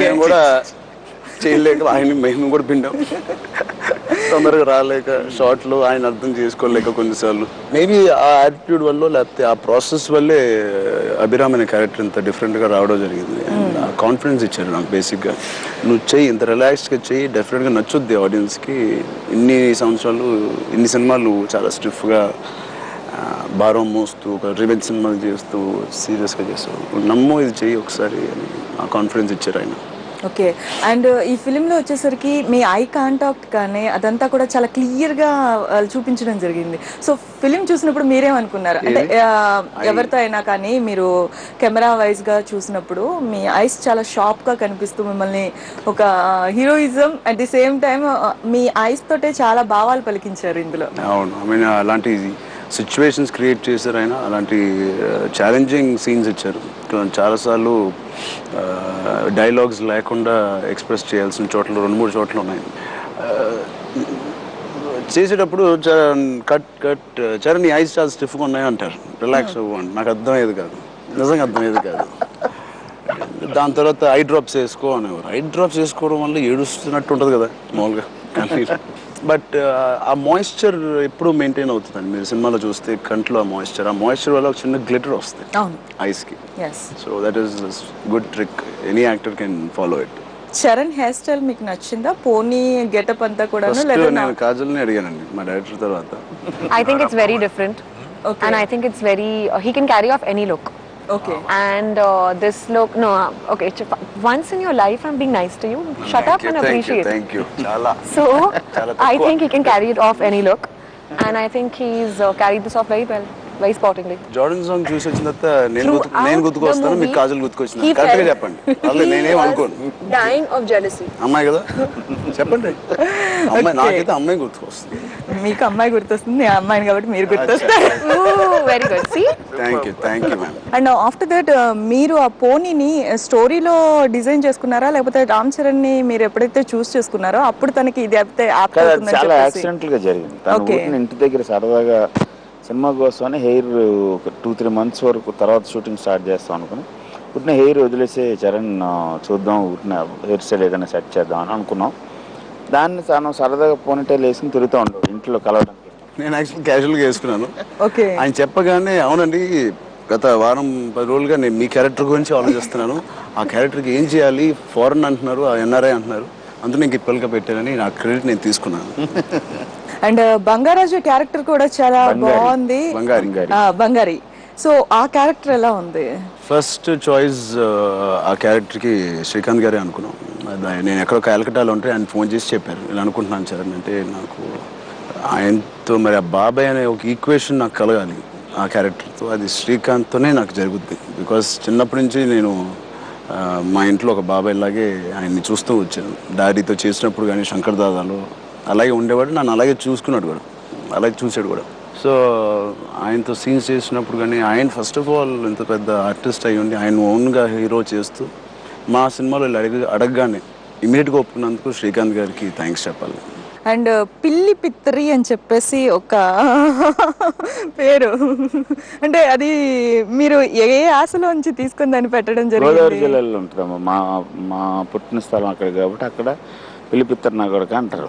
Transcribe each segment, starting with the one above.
మేము కూడా చేయలేక ఆయన మేము కూడా పిండాం తొందరగా రాలేక షార్ట్లో ఆయన అర్థం చేసుకోలేక కొన్నిసార్లు మేబీ ఆ యాటిట్యూడ్ వల్ల లేకపోతే ఆ ప్రాసెస్ వల్లే అభిరామ్ అనే క్యారెక్టర్ ఇంత డిఫరెంట్గా రావడం జరిగింది. అండ్ ఆ కాన్ఫిడెన్స్ ఇచ్చారు నాకు బేసిక్గా. నువ్వు చెయ్యి ఇంత రిలాక్స్గా చెయ్యి, డెఫినెట్గా నచ్చుద్ది ఆడియన్స్కి. ఇన్ని సంవత్సరాలు ఇన్ని సినిమాలు చాలా స్టిఫ్గా భారం మోస్తూ ఒక రివెంజ్ సినిమాలు చేస్తూ సీరియస్గా చేస్తూ నమ్ము ఇది చెయ్యి ఒకసారి అని ఆ కాన్ఫిడెన్స్ ఇచ్చారు ఆయన. ఓకే. అండ్ ఈ ఫిలింలో వచ్చేసరికి మీ ఐ కాంటాక్ట్ కానీ అదంతా కూడా చాలా క్లియర్గా చూపించడం జరిగింది. సో ఫిలిం చూసినప్పుడు మీరేమనుకున్నారు? అంటే ఎవరితో అయినా కానీ మీరు కెమెరా వైజ్గా చూసినప్పుడు మీ ఐస్ చాలా షార్ప్గా కనిపిస్తూ మిమ్మల్ని ఒక heroism at the same time me ice తోటే చాలా భావాలు పలికించారు ఇందులో. అవును, ఐ మీన్ అలాంటి సిచ్యువేషన్స్ క్రియేట్ చేశారు ఆయన. అలాంటి ఛాలెంజింగ్ సీన్స్ ఇచ్చారు. చాలాసార్లు డైలాగ్స్ లేకుండా ఎక్స్ప్రెస్ చేయాల్సిన చోట్ల 2-3 చోట్ల ఉన్నాయి. చేసేటప్పుడు చరణ్ నీ ఐస్ చాలా స్టిఫ్గా ఉన్నాయి అంటారు, రిలాక్స్ అవ్వండి. నాకు అర్థమయ్యేది కాదు, నిజంగా అర్థమయ్యేది కాదు. దాని తర్వాత ఐ డ్రాప్స్ వేసుకో అనేవారు. ఐ డ్రాప్స్ వేసుకోవడం వల్ల ఏడుస్తున్నట్టు ఉంటుంది కదా మామూలుగా, కానీ బట్ ఆ మాయిశ్చర్ ఎప్పుడు మెయింటైన్ అవుతుందండి. మీరు సినిమాలో చూస్తే కంట్లో ఆ మాయిశ్చర్ వల్ల ఒక చిన్న గ్లిటర్ వస్తుంది ఐస్కి. So that is good trick, any actor can follow it. Charan hair style మీకు నచ్చిందా? పోనీ గెటప్ అంతా కూడా నేను కాజల్ని అడిగానండి మా డైరెక్టర్ తర్వాత. I think it's very different. Okay. And I think it's very he can carry off any look. Okay. And this look, no, okay. Once in your life, I'm being nice to you. Shut up and appreciate. Thank you. Chala. So, I think he can carry it off any look, and I think he's carried this off very well, very sportingly. Jordan song చూసి వచ్చిన తర్వాత నేను గుర్తుకొస్తాను, మీకు కాజల్ గుర్తుకొచ్చింది. కరెక్ట్గా చెప్పండి, అలా నేనేం అనుకోను. Dying of jealousy. అమ్మాయి కదా, చెప్పండి. అమ్మాయి నాకైతే అమ్మాయి గుర్తుకొస్తుంది. మీకు అమ్మాయి గుర్తొస్తుంది, అమ్మాయిని కాబట్టి మీరు గుర్తొస్తారు. Very good. See thank you ma'am. And after that మీరు ఆ పోనీని స్టోరీలో డిజైన్ చేసుకున్నారా, లేకపోతే రామ్ చరణ్ ని మీరు ఎప్పుడైతే చూస్ చేసుకున్నారో అప్పుడు తనకి ఇది అయితే చాలా యాక్సిడెంటల్ గా జరిగింది. తను ఇంటి దగ్గర సరదాగా సినిమా కోసం హెయిర్ ఒక 2-3 months వరకు తర్వాత షూటింగ్ స్టార్ట్ చేస్తాం అనుకుని పుట్టిన హెయిర్ వదిలేసి చరణ్ చూద్దాం, పుట్టిన హెయిర్ స్టైల్ ఏదైనా సెట్ చేద్దాం అని అనుకున్నాం. దాన్ని తను సరదాగా పోనీటైల్ వేసుకుని తిరుగుతూ ఉండవు ఇంట్లో కలవడానికి. నేను యాక్చువల్లీ క్యాజువల్గా వేసుకున్నాను. ఓకే. ఆయన చెప్పగానే అవునండి గత 10 రోజులుగా నేను మీ క్యారెక్టర్ గురించి ఆలోచిస్తున్నాను, ఆ క్యారెక్టర్కి ఏం చేయాలి, ఫారెన్ అంటున్నారు, ఎన్ఆర్ఐ అంటున్నారు, అందులో నేను గిప్పలుగా పెట్టానని నా క్రెడిట్ నేను తీసుకున్నాను. అండ్ బంగారాజు క్యారెక్టర్ కూడా చాలా బాగుంది. బంగారి. సో ఆ క్యారెక్టర్ ఎలా ఉంది? ఫస్ట్ చాయిస్ ఆ క్యారెక్టర్కి శ్రీకాంత్ గారే అనుకున్నాం. నేను ఎక్కడో కలకటాలో ఉంటే ఆయన ఫోన్ చేసి చెప్పారు, ఇలా అనుకుంటున్నాను చరణ్ అంటే. నాకు ఆయనతో మరి ఆ బాబాయ్ అనే ఒక ఈక్వేషన్ నాకు కలగాలి ఆ క్యారెక్టర్తో. అది శ్రీకాంత్తోనే నాకు జరుగుద్ది. బికాస్ చిన్నప్పటి నుంచి నేను మా ఇంట్లో ఒక బాబాయ్ లాగే ఆయన్ని చూస్తూ వచ్చాను. డాడీతో చేసినప్పుడు కానీ శంకర్ దాదాలో అలాగే ఉండేవాడు, నన్ను అలాగే చూసుకున్నాడు కూడా, అలాగే చూశాడు కూడా. సో ఆయనతో సీన్స్ చేసినప్పుడు కానీ ఆయన ఫస్ట్ ఆఫ్ ఆల్ ఇంత పెద్ద ఆర్టిస్ట్ అయ్యి ఉండి ఆయన ఓన్గా హీరో చేస్తూ మా సినిమాలో అడగగానే ఇమీడియట్గా ఒప్పుకున్నందుకు శ్రీకాంత్ గారికి థ్యాంక్స్ చెప్పాలి. అండ్ పిల్లి పిత్తరి అని చెప్పేసి ఒక పేరు, అంటే అది మీరు ఏ ఆశలోంచి తీసుకుని దాన్ని పెట్టడం జరిగింది? గోదావరి జిల్లాలో ఉంటుందమ్మా, మా పుట్టిన స్థలం అక్కడ కాబట్టి అక్కడ పిల్లిపిత్తర్ నా కొడుకు అంటారు.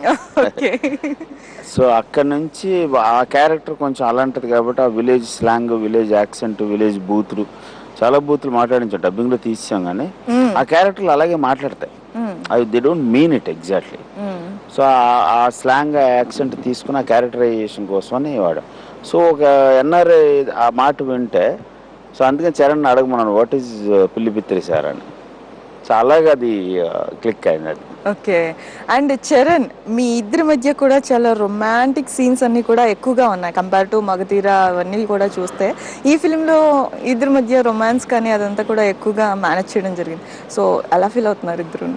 సో అక్కడ నుంచి ఆ క్యారెక్టర్ కొంచెం అలాంటిది కాబట్టి ఆ village slang, village accent, village బూతులు, చాలా బూతులు మాట్లాడించాం, డబ్బింగ్ లో తీసాం. కానీ ఆ క్యారెక్టర్లు అలాగే మాట్లాడతాయి, అవి they don't mean it exactly. So ఆ స్లాంగ్, ఆ యాక్సెంట్ తీసుకుని ఆ క్యారెక్టరైజేషన్ కోసమని వాడు. సో ఒక ఎన్ఆర్ఐ ఆ మాట వింటే, సో అందుకని చరణ్ అడగమన్నాను, వాట్ ఈజ్ పిల్లిపిత్తరి సార్ అని. సో అలాగే అది క్లిక్ అయింది అది. ఓకే. అండ్ చరణ్, మీ ఇద్దరి మధ్య కూడా చాలా రొమాంటిక్ సీన్స్ అన్ని కూడా ఎక్కువగా ఉన్నాయి కంపేర్ టు మగధీర అవన్నీ కూడా చూస్తే. ఈ ఫిలింలో ఇద్దరి మధ్య రొమాన్స్ కానీ అదంతా కూడా ఎక్కువగా మేనేజ్ చేయడం జరిగింది. సో ఎలా ఫీల్ అవుతున్నారు ఇద్దరు?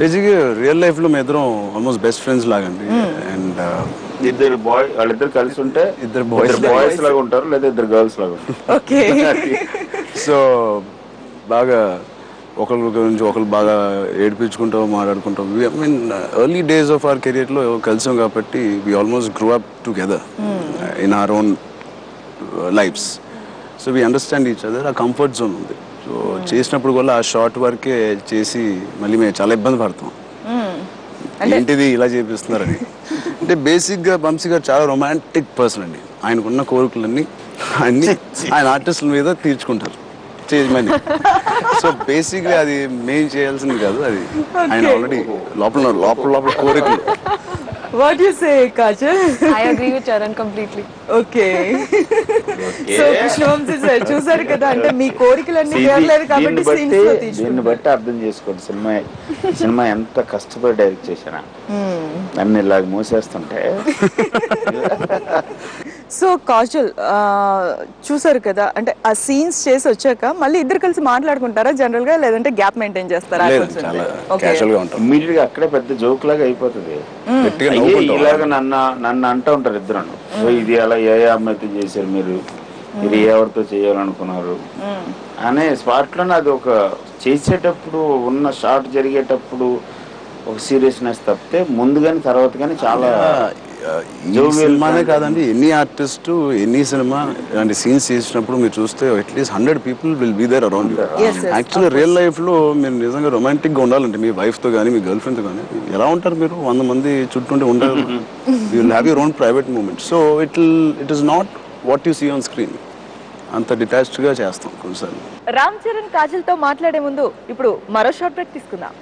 బేసిక్గా రియల్ లైఫ్లో మేము ఇద్దరం ఆల్మోస్ట్ బెస్ట్ ఫ్రెండ్స్ లాగండి. అండ్ వాళ్ళిద్దరు కలిసి ఉంటే ఇద్దరు బాయ్స్ లాగా ఉంటారు, లేదా ఇద్దరు గర్ల్స్ లాగా ఉంటారు. ఓకే. సో బాగా ఒకరి గురించి ఒకరు బాగా ఏడిపించుకుంటాం, మాట్లాడుకుంటాం. I mean early days of our కెరియర్లో కలిసాం కాబట్టి we almost grow up together in our own lives. So we understand each other. ఆ కంఫర్ట్ జోన్ ఉంది. సో చేసినప్పుడు కూడా ఆ షార్ట్ వరకే చేసి మళ్ళీ మేము చాలా ఇబ్బంది పడతాం, ఏంటిది ఇలా చేపిస్తున్నారని. అంటే బేసిక్గా వంశీ గారు చాలా రొమాంటిక్ పర్సన్ అండి. ఆయనకున్న కోరికలన్నీ ఆయన ఆర్టిస్టుల మీద తీర్చుకుంటారు చేయమని. సో బేసిక్గా అది మేము చేయాల్సింది కాదు, అది ఆయన ఆల్రెడీ లోపల లోపల లోపల కోరికలు. What you say Kajal? I agree with Charan completely. Okay. So Krishna Vamsi sir చూసారు కదా, అంటే మీ కోరికలన్నీ తీరలేదు కాబట్టి సీన్స్ లో దీన్ని తీసుకుంటారు. బట్టి అర్థం చేసుకోండి సినిమా ఎంత కష్టపడి డైరెక్ట్ చేసినా నన్ను ఇలాగ మూసేస్తుంటే. సో కాజల్ చూసారు కదా, అంటే ఆ సీన్స్ చేసి వచ్చాక మళ్ళీ ఇద్దరు కలిసి మాట్లాడుకుంటారా జనరల్ గా, లేదంటే గ్యాప్ మెయింటైన్ చేస్తారా? లేదండి, చాలా క్యాజువల్ గా ఉంటాం. ఇమీడియట్ గా అక్కడే పెద్ద జోక్ లాగా అయిపోతుంది. గట్టిగా అయ్యే నవ్వుకుంటాం. ఇలాగ నన్ను అంటూ ఉంటారు ఇద్దరు. సో ఇది అలా ఏ అమ్మాయితో చేశారు మీరు ఎవరితో చేయాలనుకున్నారు అనే స్పాట్ లోనే అది ఒక చేసేటప్పుడు ఉన్న షార్ట్ జరిగేటప్పుడు ఒక సీరియస్నెస్ తప్పితే ముందు కానీ తర్వాత కానీ చాలా ఈ సినిమానే కాదండి, ఎన్ని ఆర్టిస్ట్ ఎన్ని సినిమా ఇలాంటి సీన్స్ చేసినప్పుడు మీరు చూస్తే at least 100 people will be there around you. Actually real life లో మీరు నిజంగా రొమాంటిక్ గా ఉండాలంటే మీ వైఫ్ తో కానీ మీ గర్ల్ ఫ్రెండ్ తో కానీ ఎలా ఉంటారు మీరు? 100 మంది చుట్టూ ఉండరు. You will have your own private moment. So it is not what you see on screen. అంత డిటాచ్డ్ గా చేస్తాం కొన్నిసార్లు. రామ్ చరణ్ కాజల్ తో మాట్లాడే ముందు ఇప్పుడు మరో షార్ట్ బ్రేక్ తీసుకుందాం.